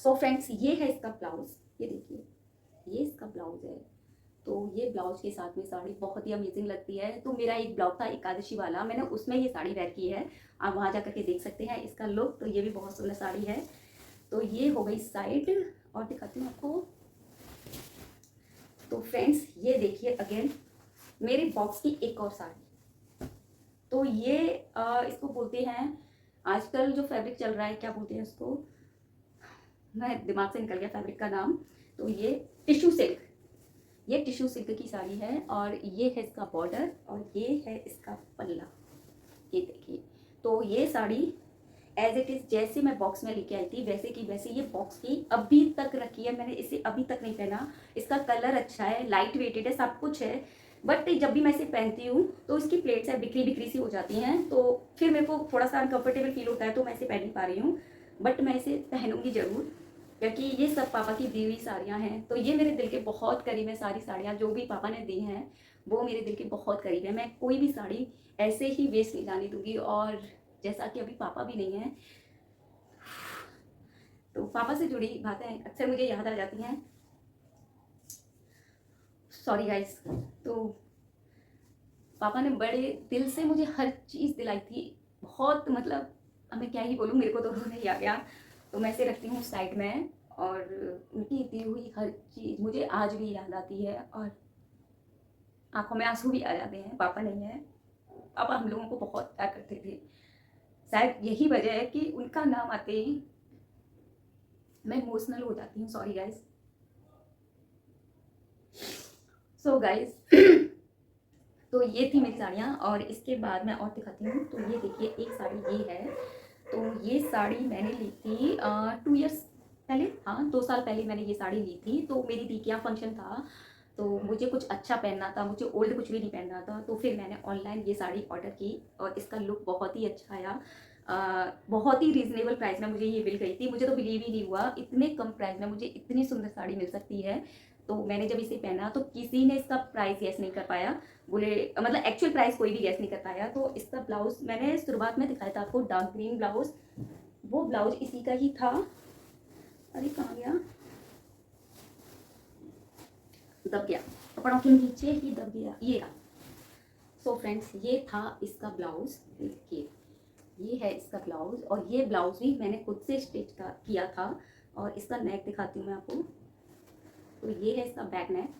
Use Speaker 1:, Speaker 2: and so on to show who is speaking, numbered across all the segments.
Speaker 1: So friends, ये है इसका ब्लाउज़, ये देखिए, ये इसका ब्लाउज़ है। तो ये ब्लाउज़ के साथ में साड़ी बहुत ही अमेजिंग लगती है। तो मेरा एक ब्लॉग था एकादशी वाला, मैंने उसमें ये साड़ी वेयर की है, आप वहाँ जा कर के देख सकते हैं इसका लुक। तो ये भी बहुत सुंदर साड़ी है। तो ये हो गई साइड, और दिखाती हूँ आपको। तो फ्रेंड्स, ये देखिए अगेन मेरे बॉक्स की एक और साड़ी। तो ये इसको बोलते हैं, आजकल जो फैब्रिक चल रहा है, क्या बोलते हैं उसको, मैं दिमाग से निकल गया फैब्रिक का नाम। तो ये टिश्यू सिल्क, ये टिश्यू सिल्क की साड़ी है, और ये है इसका बॉर्डर, और ये है इसका पल्ला, ये देखिए। तो ये साड़ी एज इट इज़ जैसे मैं बॉक्स में लेके आई थी वैसे की वैसे ये बॉक्स की अभी तक रखी है। मैंने इसे अभी तक नहीं पहना। इसका कलर अच्छा है, लाइट वेटेड है, सब कुछ है, बट जब भी मैं इसे पहनती हूँ तो इसकी प्लेट्स है बिखरी बिखरी सी हो जाती हैं, तो फिर मेरे को थोड़ा सा अनकंफर्टेबल फील होता है, तो मैं इसे पहन नहीं पा रही हूँ। बट मैं इसे पहनूंगी ज़रूर, क्योंकि ये सब पापा की दी हुई साड़ियाँ हैं। तो ये मेरे दिल के बहुत करीब है। सारी साड़ियाँ जो भी पापा ने दी हैं वो मेरे दिल के बहुत करीब है। मैं कोई भी साड़ी ऐसे ही वेस्ट नहीं जाने दूंगी। और जैसा कि अभी पापा भी नहीं हैं, तो पापा से जुड़ी बातें अक्सर मुझे याद आ जाती हैं। Sorry guys. तो पापा ने बड़े दिल से मुझे हर चीज़ दिलाई थी, बहुत मतलब अब मैं क्या ही बोलूँ, मेरे को तो रोना ही आ गया। तो मैं इसे रखती हूँ साइड में, और उनकी दी हुई हर चीज़ मुझे आज भी याद आती है, और आंखों में आंसू भी आ जाते हैं। पापा नहीं है, पापा हम लोगों को बहुत प्यार करते थे। शायद यही वजह है कि उनका नाम आते ही मैं इमोशनल हो जाती हूँ। Sorry guys. सो गाइस, तो ये थी मेरी साड़ियाँ, और इसके बाद मैं और दिखाती हूँ। तो ये देखिए, एक साड़ी ये है। तो ये साड़ी मैंने ली थी 2 ईयर्स पहले, हाँ 2 साल पहले मैंने ये साड़ी ली थी। तो मेरी दी के यहाँ फंक्शन था, तो मुझे कुछ अच्छा पहनना था, मुझे ओल्ड कुछ भी नहीं पहनना था। तो फिर मैंने ऑनलाइन ये साड़ी ऑर्डर की, और इसका लुक बहुत ही अच्छा आया। बहुत ही रीज़नेबल प्राइस में मुझे ये मिल गई थी। मुझे तो बिलीव ही नहीं हुआ, इतने कम प्राइस में मुझे इतनी सुंदर साड़ी मिल सकती है। तो मैंने जब इसे पहना तो किसी ने इसका प्राइस गैस नहीं कर पाया, बोले मतलब एक्चुअल प्राइस कोई भी गैस नहीं कर पाया। तो इसका ब्लाउज मैंने शुरुआत में दिखाया था आपको, डार्क ग्रीन ब्लाउज, वो ब्लाउज इसी का ही था। अरे कहाँ गया, दब गया, कपड़ों के नीचे ही दब गया, ये रहा। सो फ्रेंड्स, ये था इसका ब्लाउज, देखिए ये है इसका ब्लाउज। और ये ब्लाउज भी मैंने खुद से स्टिच किया था। और इसका नेक दिखाती हूँ मैं आपको। तो ये है इसका बैक नेक।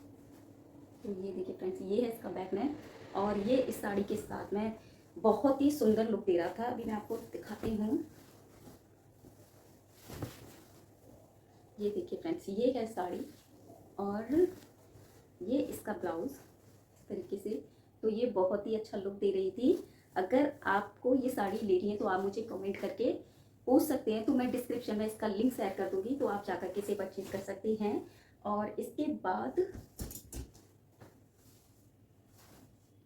Speaker 1: तो ये देखिए फ्रेंड्स, ये है इसका बैक नेक, और ये इस साड़ी के साथ में बहुत ही सुंदर लुक दे रहा था। अभी मैं आपको दिखाती हूँ। ये देखिए फ्रेंड्स, ये है साड़ी, और ये इसका ब्लाउज इस तरीके से। तो ये बहुत ही अच्छा लुक दे रही थी। अगर आपको ये साड़ी लेनी है तो आप मुझे कमेंट करके पूछ सकते हैं, तो मैं डिस्क्रिप्शन में इसका लिंक शेयर कर दूंगी, तो आप जाकर के इसे परचेज कर सकते हैं। और इसके बाद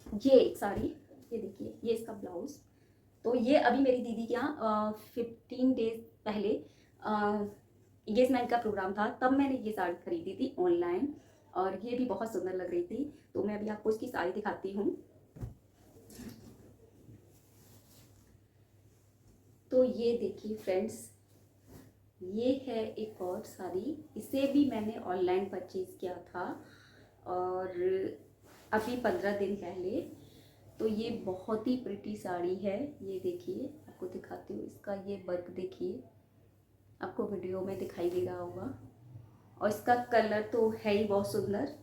Speaker 1: ये एक साड़ी, ये देखिए, ये इसका ब्लाउज। तो ये अभी मेरी दीदी के यहाँ 15 डेज पहले एंगेजमेंट का प्रोग्राम था, तब मैंने ये साड़ी खरीदी थी ऑनलाइन, और ये भी बहुत सुंदर लग रही थी। तो मैं अभी आपको इसकी साड़ी दिखाती हूँ। तो ये देखिए फ्रेंड्स, ये है एक और साड़ी, इसे भी मैंने ऑनलाइन परचेज किया था, और अभी 15 दिन पहले। तो ये बहुत ही प्रिटी साड़ी है। ये देखिए, आपको दिखाती हूँ, इसका ये वर्क देखिए, आपको वीडियो में दिखाई दे रहा होगा, और इसका कलर तो है ही बहुत सुंदर।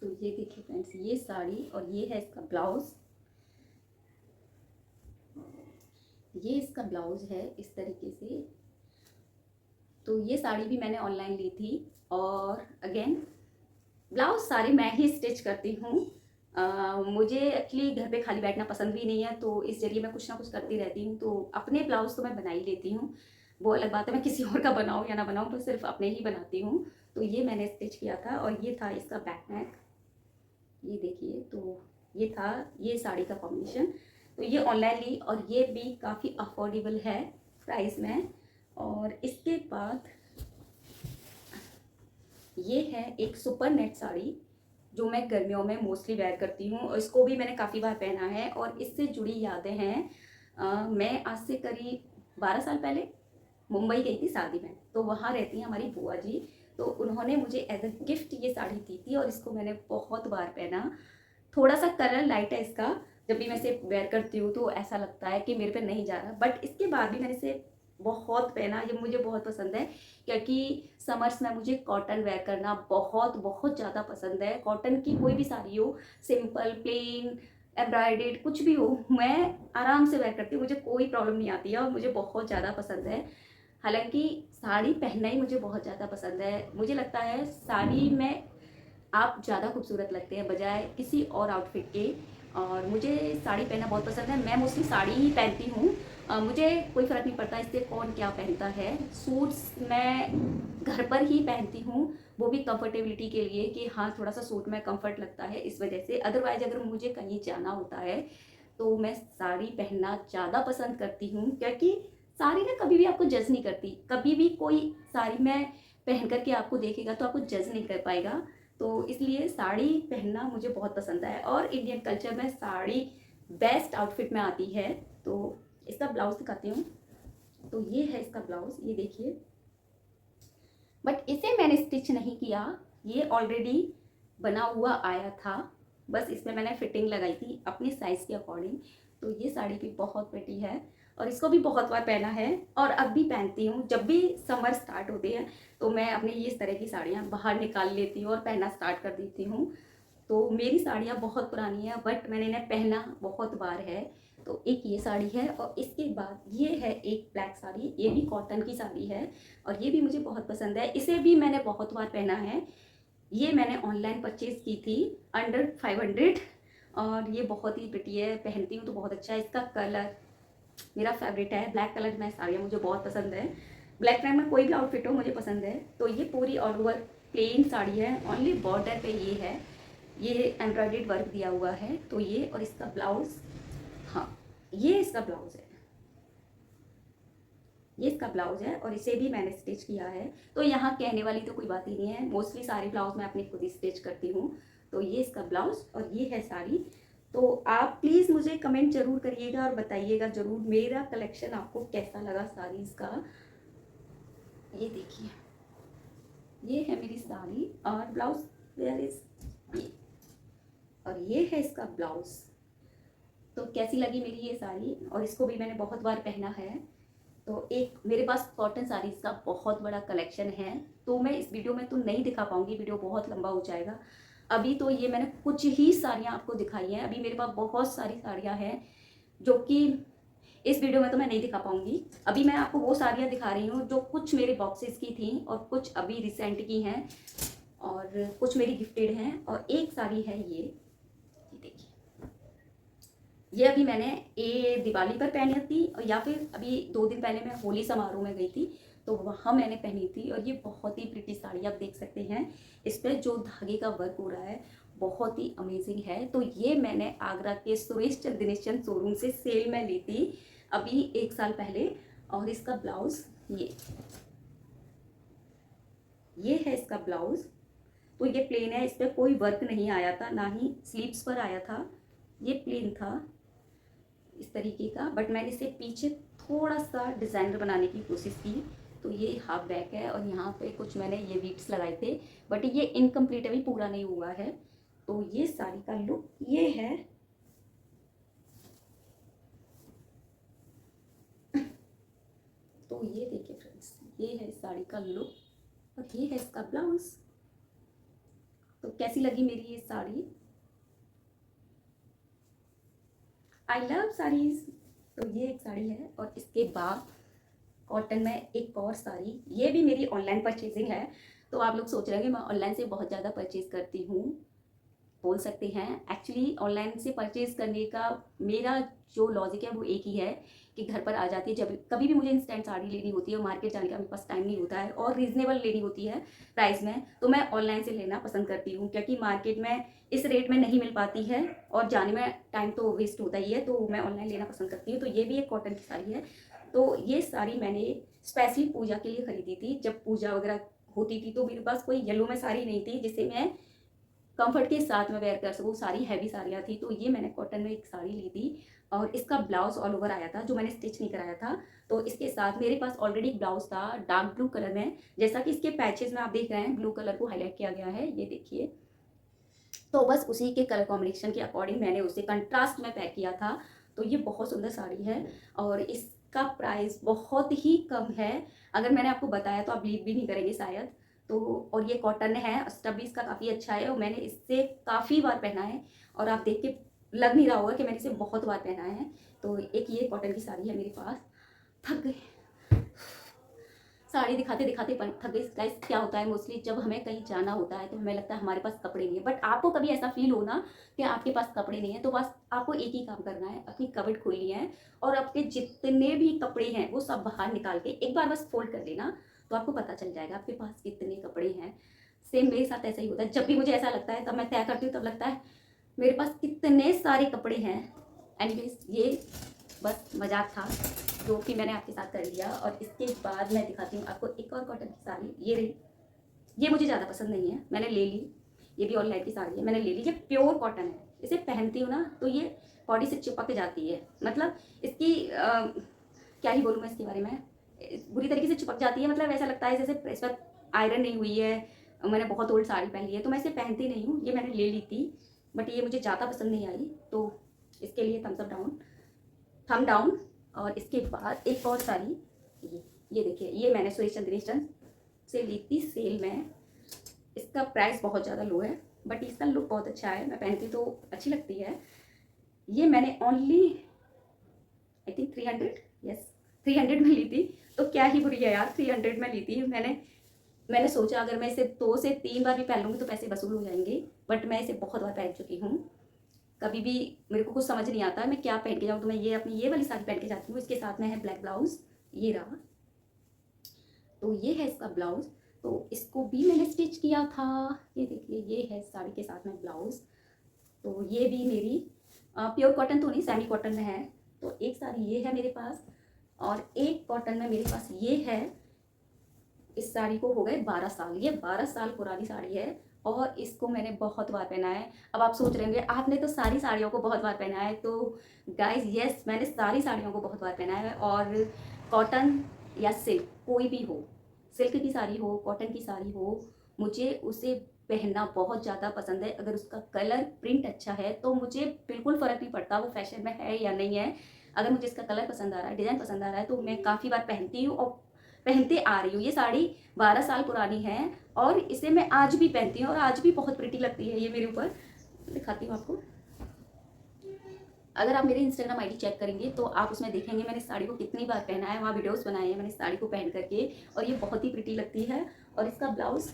Speaker 1: तो ये देखिए फ्रेंड्स, ये साड़ी, और ये है इसका ब्लाउज। ये इसका ब्लाउज है इस तरीके से। तो ये साड़ी भी मैंने ऑनलाइन ली थी, और अगेन ब्लाउज सारे मैं ही स्टिच करती हूँ। मुझे एक्चुअली घर पे खाली बैठना पसंद भी नहीं है, तो इस जरिए मैं कुछ ना कुछ करती रहती हूँ। तो अपने ब्लाउज तो मैं बना ही लेती हूँ, वो अलग बात है मैं किसी और का बनाऊँ या ना बनाऊँ, तो सिर्फ अपने ही बनाती हूँ। तो ये मैंने स्टिच किया था, और ये था इसका बैक नेक, ये देखिए। तो ये था ये साड़ी का कॉम्बिनेशन। तो ये ऑनलाइन ली, और ये भी काफ़ी अफोर्डेबल है प्राइस में। और इसके बाद ये है एक सुपर नेट साड़ी, जो मैं गर्मियों में मोस्टली वेयर करती हूँ, और इसको भी मैंने काफ़ी बार पहना है, और इससे जुड़ी यादें हैं। मैं आज से करीब 12 साल पहले, मुंबई गई थी शादी में, तो वहाँ रहती हैं हमारी बुआ जी, तो उन्होंने मुझे एज अ गिफ्ट ये साड़ी दी थी और इसको मैंने बहुत बार पहना। थोड़ा सा कलर लाइट है इसका, जब भी मैं इसे वेयर करती हूँ तो ऐसा लगता है कि मेरे पे नहीं जा रहा, बट इसके बाद भी मैंने इसे बहुत पहना, ये मुझे बहुत पसंद है क्योंकि समर्स में मुझे कॉटन वेयर करना बहुत बहुत ज़्यादा पसंद है। कॉटन की कोई भी साड़ी हो, सिंपल प्लेन एम्ब्रॉयडेड कुछ भी हो, मैं आराम से वेयर करती हूँ, मुझे कोई प्रॉब्लम नहीं आती है और मुझे बहुत ज़्यादा पसंद है। हालांकि साड़ी पहनना ही मुझे बहुत ज़्यादा पसंद है, मुझे लगता है साड़ी में आप ज़्यादा खूबसूरत लगते हैं बजाय किसी और आउटफिट के। और मुझे साड़ी पहनना बहुत पसंद है, मैं मोस्टली साड़ी ही पहनती हूँ। मुझे कोई फ़र्क नहीं पड़ता इससे कौन क्या पहनता है। सूट्स मैं घर पर ही पहनती हूँ, वो भी कंफर्टेबिलिटी के लिए कि हाँ थोड़ा सा सूट में कंफर्ट लगता है इस वजह से। अदरवाइज अगर मुझे कहीं जाना होता है तो मैं साड़ी पहनना ज़्यादा पसंद करती हूँ, क्योंकि साड़ी ना कभी भी आपको जज नहीं करती, कभी भी कोई साड़ी में पहन करके आपको देखेगा तो आपको जज नहीं कर पाएगा। तो इसलिए साड़ी पहनना मुझे बहुत पसंद है और इंडियन कल्चर में साड़ी बेस्ट आउटफिट में आती है। तो इसका ब्लाउज दिखाती हूँ, तो ये है इसका ब्लाउज, ये देखिए। बट इसे मैंने स्टिच नहीं किया, ये ऑलरेडी बना हुआ आया था, बस इसमें मैंने फिटिंग लगाई थी अपनी साइज़ के अकॉर्डिंग। तो ये साड़ी भी बहुत प्रिटी है और इसको भी बहुत बार पहना है और अब भी पहनती हूँ। जब भी समर स्टार्ट होते हैं तो मैं अपने ये इस तरह की साड़ियाँ बाहर निकाल लेती हूँ और पहनना स्टार्ट कर देती हूँ। तो मेरी साड़ियाँ बहुत पुरानी है बट मैंने इन्हें पहना बहुत बार है। तो एक ये साड़ी है और इसके बाद ये है एक ब्लैक साड़ी, ये भी कॉटन की साड़ी है और ये भी मुझे बहुत पसंद है, इसे भी मैंने बहुत बार पहना है। ये मैंने ऑनलाइन परचेज़ की थी अंडर 500 और ये बहुत ही प्रिटी है, पहनती हूँ तो बहुत अच्छा है। इसका कलर मेरा फेवरेट है, ब्लैक कलर में साड़ियाँ मुझे बहुत पसंद है। ब्लैक रंग में कोई भी आउटफिट हो मुझे पसंद है। तो ये पूरी ऑल ओवर प्लेन साड़ी है, ओनली बॉर्डर पे ये है, ये एम्ब्रॉयडर्ड वर्क दिया हुआ है। तो ये और इसका ब्लाउज, हाँ ये इसका ब्लाउज है, ये इसका ब्लाउज है और इसे भी मैंने स्टिच किया है। तो यहाँ कहने वाली तो कोई बात ही नहीं है, मोस्टली सारी ब्लाउज मैं अपनी खुद ही स्टिच करती हूँ। तो ये इसका ब्लाउज और ये है साड़ी। तो आप प्लीज़ मुझे कमेंट जरूर करिएगा और बताइएगा ज़रूर मेरा कलेक्शन आपको कैसा लगा साड़ीज़ का। ये देखिए, ये है मेरी साड़ी और ब्लाउज वेयर इज ये, और ये है इसका ब्लाउज। तो कैसी लगी मेरी ये साड़ी, और इसको भी मैंने बहुत बार पहना है। तो एक मेरे पास कॉटन साड़ीज़ का बहुत बड़ा कलेक्शन है, तो मैं इस वीडियो में तो नहीं दिखा पाऊँगी, वीडियो बहुत लंबा हो जाएगा। अभी तो ये मैंने कुछ ही साड़ियाँ आपको दिखाई हैं, अभी मेरे पास बहुत सारी साड़ियाँ हैं जो कि इस वीडियो में तो मैं नहीं दिखा पाऊँगी। अभी मैं आपको वो साड़ियाँ दिखा रही हूँ जो कुछ मेरे बॉक्सेस की थी और कुछ अभी रिसेंट की हैं और कुछ मेरी गिफ्टेड हैं। और एक साड़ी है ये देखिए, ये अभी मैंने ये दिवाली पर पहनी थी और या फिर अभी 2 दिन पहले मैं होली समारोह में गई थी तो वहाँ मैंने पहनी थी। और ये बहुत ही प्रिटी साड़ी, आप देख सकते हैं इस पर जो धागे का वर्क हो रहा है बहुत ही अमेजिंग है। तो ये मैंने आगरा के सुरेश चंद दिनेश चंद शोरूम से सेल में ली थी अभी 1 साल पहले। और इसका ब्लाउज ये है इसका ब्लाउज। तो ये प्लेन है, इस पर कोई वर्क नहीं आया था, ना ही स्लीव्स पर आया था, ये प्लेन था इस तरीके का। बट मैंने इसे पीछे थोड़ा सा डिज़ाइनर बनाने की कोशिश की। तो ये हाफ बैक है और यहाँ पे कुछ मैंने ये बीट्स लगाए थे, बट ये इनकम्प्लीट अभी पूरा नहीं हुआ है। तो ये साड़ी का लुक ये है। तो ये देखिए फ्रेंड्स, ये है इस साड़ी का लुक और ये है इसका ब्लाउज। तो कैसी लगी मेरी ये साड़ी? I love saris. तो ये एक साड़ी है और इसके बाद कॉटन में एक और साड़ी, ये भी मेरी ऑनलाइन परचेजिंग है। तो आप लोग सोच रहे हैं कि मैं ऑनलाइन से बहुत ज़्यादा परचेज़ करती हूँ, बोल सकते हैं। एक्चुअली ऑनलाइन से परचेज़ करने का मेरा जो लॉजिक है वो एक ही है कि घर पर आ जाती है, जब कभी भी मुझे इंस्टेंट साड़ी लेनी होती है और मार्केट जाने का मेरे पास टाइम नहीं होता है और रीज़नेबल लेनी होती है प्राइस में, तो मैं ऑनलाइन से लेना पसंद करती हूँ क्योंकि मार्केट में इस रेट में नहीं मिल पाती है और जाने में टाइम तो वेस्ट होता ही है। तो मैं ऑनलाइन लेना पसंद करती हूँ। तो ये भी एक कॉटन की साड़ी है। तो ये साड़ी मैंने स्पेशली पूजा के लिए खरीदी थी, जब पूजा वगैरह होती थी तो मेरे पास कोई येलो में साड़ी नहीं थी जिसे मैं कंफर्ट के साथ में वेयर कर सकूँ, सारी हैवी साड़ियाँ थी। तो ये मैंने कॉटन में एक साड़ी ली थी और इसका ब्लाउज ऑल ओवर आया था जो मैंने स्टिच नहीं कराया था। तो इसके साथ मेरे पास ऑलरेडी ब्लाउज था डार्क ब्लू कलर में, जैसा कि इसके पैचेस में आप देख रहे हैं ब्लू कलर को हाईलाइट किया गया है, ये देखिए। तो बस उसी के कलर कॉम्बिनेशन के अकॉर्डिंग मैंने उसे कंट्रास्ट में पैक किया था। तो ये बहुत सुंदर साड़ी है और इसका प्राइस बहुत ही कम है। अगर मैंने आपको बताया तो आप बिलीव भी नहीं करेंगे शायद। तो और ये कॉटन है, स्टफ भी इसका काफ़ी अच्छा है और मैंने इससे काफ़ी बार पहना है और आप देख के लग नहीं रहा होगा कि मैंने इसे बहुत बार पहना है। तो एक ये कॉटन की साड़ी है मेरे पास। थक गई, साड़ी दिखाते दिखाते थक गई। गाइस क्या होता है मोस्टली जब हमें कहीं जाना होता है तो हमें लगता है हमारे पास कपड़े नहीं है, बट आपको कभी ऐसा फील हो ना कि आपके पास कपड़े नहीं है, तो बस आपको एक ही काम करना है, अपनी कबर्ड खोलनी है और आपके जितने भी कपड़े हैं वो सब बाहर निकाल के एक बार बस फोल्ड कर लेना, तो आपको पता चल जाएगा आपके पास कितने कपड़े हैं। सेम मेरे साथ ऐसा ही होता है, जब भी मुझे ऐसा लगता है तब मैं तय करती हूँ, तब लगता है मेरे पास कितने सारे कपड़े हैं। एनीवेज ये बस मजाक था जो कि मैंने आपके साथ कर लिया। और इसके बाद मैं दिखाती हूँ आपको एक और कॉटन की साड़ी, ये रही। ये मुझे ज़्यादा पसंद नहीं है, मैंने ले ली। ये भी ऑनलाइन की साड़ी है, मैंने ले ली। ये प्योर कॉटन है, इसे पहनती हूँ ना तो ये बॉडी से चिपक जाती है। मतलब इसकी क्या ही बोलूँ मैं इसके बारे में, बुरी तरीके से चिपक जाती है। मतलब ऐसा लगता है जैसे इस पर आयरन नहीं हुई है, मैंने बहुत ओल्ड साड़ी पहन ली है, तो मैं इसे पहनती नहीं हूँ। ये मैंने ले ली थी बट ये मुझे ज़्यादा पसंद नहीं आई, तो इसके लिए थम डाउन। और इसके बाद एक और साड़ी, ये देखिए, ये मैंने सुरेश चंद्रेशन से ली थी सेल में। इसका प्राइस बहुत ज़्यादा लो है बट इसका लुक बहुत अच्छा है, मैं पहनती तो अच्छी लगती है। ये मैंने ओनली आई थिंक 300, यस 300 में ली थी। तो क्या ही बुरी है यार, 300 में ली थी। मैंने सोचा अगर मैं इसे 2 से 3 बार भी पहन लूँगी तो पैसे वसूल हो जाएंगे, बट मैं इसे बहुत बार पहन चुकी हूँ। कभी भी मेरे को कुछ समझ नहीं आता है मैं क्या पहन के जाऊँ, तो मैं ये अपनी ये वाली साड़ी पहन के जाती हूँ। इसके साथ में है ब्लैक ब्लाउज, ये रहा। तो ये है इसका ब्लाउज, तो इसको भी मैंने स्टिच किया था। ये देखिए, ये है साड़ी के साथ में ब्लाउज। तो ये भी मेरी प्योर कॉटन तो नहीं, सेमी कॉटन में है। तो एक साड़ी ये है मेरे पास और एक कॉटन में मेरे पास ये है। इस साड़ी को हो गए 12 साल, ये 12 साल पुरानी साड़ी है और इसको मैंने बहुत बार पहना है। अब आप सोच रहे होंगे आपने तो सारी साड़ियों को बहुत बार पहना है, तो गाइस यस, मैंने सारी साड़ियों को बहुत बार पहना है। और कॉटन या सिल्क कोई भी हो, सिल्क की साड़ी हो, कॉटन की साड़ी हो, मुझे उसे पहनना बहुत ज़्यादा पसंद है। अगर उसका कलर प्रिंट अच्छा है तो मुझे बिल्कुल फ़र्क नहीं पड़ता वो फैशन में है या नहीं है। अगर मुझे इसका कलर पसंद आ रहा है, डिज़ाइन पसंद आ रहा है, तो मैं काफ़ी बार पहनती हूँ और पहनते आ रही हूँ। ये साड़ी 12 साल पुरानी है और इसे मैं आज भी पहनती हूँ और आज भी बहुत प्रिटी लगती है ये मेरे ऊपर। दिखाती हूँ आपको, अगर आप मेरे इंस्टाग्राम आईडी चेक करेंगे तो आप उसमें देखेंगे मैंने इस साड़ी को कितनी बार पहना है, वहाँ वीडियोस बनाए हैं मैंने इस साड़ी को पहन करके, और ये बहुत ही प्रिटी लगती है। और इसका ब्लाउज,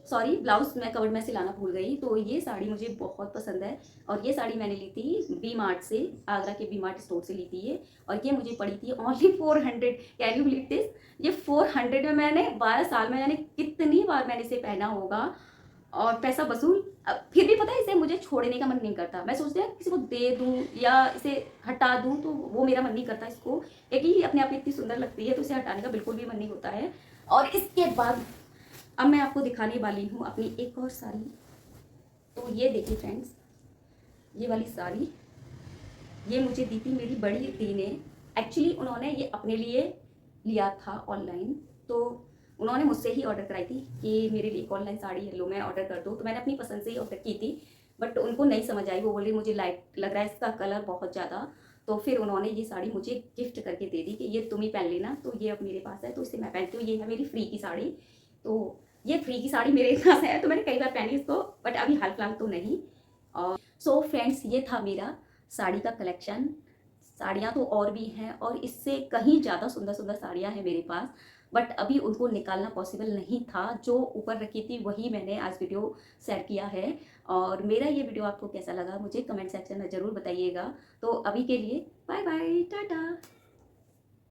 Speaker 1: सॉरी ब्लाउज मैं कवर्ड में सिलाना भूल गई। तो ये साड़ी मुझे बहुत पसंद है और ये साड़ी मैंने ली थी बी मार्ट से, आगरा के बी मार्ट स्टोर से ली थी ये, और ये मुझे पड़ी थी only 400। Can you believe this, ये 400 में मैंने 12 साल में यानी कितनी बार मैंने इसे पहना होगा और पैसा वसूल। फिर भी पता है इसे मुझे छोड़ने का मन नहीं करता, मैं सोचती हूँ किसी को दे दूँ या इसे हटा दूँ, तो वो मेरा मन नहीं करता इसको, क्योंकि ये अपने आप में इतनी सुंदर लगती है तो इसे हटाने का बिल्कुल भी मन नहीं होता है। और इसके बाद अब मैं आपको दिखाने वाली हूँ अपनी एक और साड़ी। तो ये देखिए फ्रेंड्स, ये वाली साड़ी ये मुझे दी थी मेरी बड़ी दी ने। एक्चुअली उन्होंने ये अपने लिए लिया था ऑनलाइन, तो उन्होंने मुझसे ही ऑर्डर कराई थी कि मेरे लिए एक ऑनलाइन साड़ी है, लो मैं ऑर्डर कर दूँ। तो मैंने अपनी पसंद से ही ऑर्डर की थी बट उनको नहीं समझ आई, वो बोल रही मुझे लाइट लग रहा है इसका कलर बहुत ज़्यादा। तो फिर उन्होंने ये साड़ी मुझे गिफ्ट करके दे दी कि ये तुम ही पहन लेना। तो ये अब मेरे पास है तो इसे मैं पहनती हूँ, ये है मेरी फ्री की साड़ी। तो ये फ्री की साड़ी मेरे पास है तो मैंने कई बार पहनी इसको, बट अभी हाल फिलहाल तो नहीं। और सो फ्रेंड्स, ये था मेरा साड़ी का कलेक्शन। साड़ियाँ तो और भी हैं और इससे कहीं ज़्यादा सुंदर सुंदर साड़ियाँ हैं मेरे पास, बट अभी उनको निकालना पॉसिबल नहीं था। जो ऊपर रखी थी वही मैंने आज वीडियो शेयर किया है। और मेरा ये वीडियो आपको कैसा लगा मुझे कमेंट सेक्शन में ज़रूर बताइएगा। तो अभी के लिए बाय बाय, टाटा।